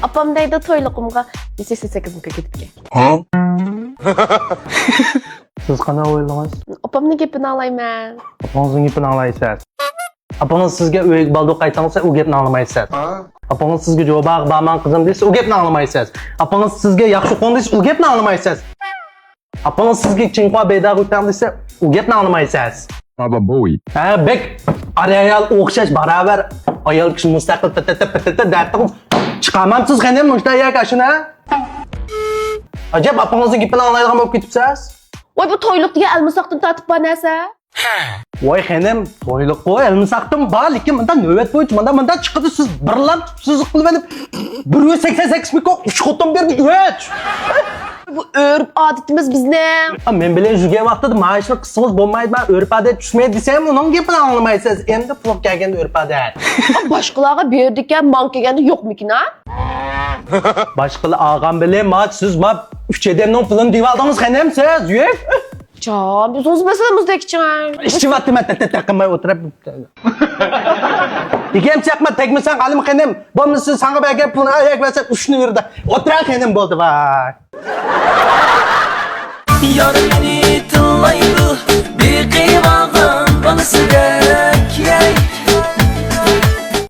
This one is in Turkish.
Apam deydi toyluqumga 88 ketibdi. Ha? Siz qana o'yladingiz? Apamning gapini alayman. Apanızın gapini anglaysiz. Apanız sizga uyga balduq qaytsa, u gapni anglamaysiz. Apanız sizga javob berman qizim desa, u gapni anglamaysiz. Apanız sizga yaxshi qo'n desa, u gapni anglamaysiz. Apanız sizga chinqo beydaq o'tam desa, u gapni anglamaysiz. Baba Bowie. Ha, bek ayol o'xshash baravar ayol kishi mustaqil patata dartib chiqamamsiz qanday mushtayak ashuna? Ajab apanızning gapini anglaydigan bo'lib ketibsiz. Voy bu toyluq degan almisoqdan tatib banasa. Voy xanim, to'yliq qo'y, almisaqtim bor, lekin bundan navbat bo'yicha bundan chiqdi siz birlab siz qilib olib 188 ming ushqotim berdi, o'ch. Bu örp adetimiz bizning. Men bilan yurgan vaqtida maishni qisqimiz bo'lmaydi, men o'rp odat tushmaydi desam, uning gapini anglamaysiz. Endi pul kelganda o'rp odat. Boshqalarga berdikan, man kelganda yo'qmikin ha? Boshqalar og'am bilan siz 3 odamning pulini deb oldingiz, xanim siz, yo'q. Can, biz o'z masalamizdakican. İşçi vakti ben takılmaya oturup... Diyeceğim çakma tekmesen halim xanim. Bo'lmasa sana belki pulni ayak versen uçunu verdi. Oturan xanim bo'ldi vay. Yarın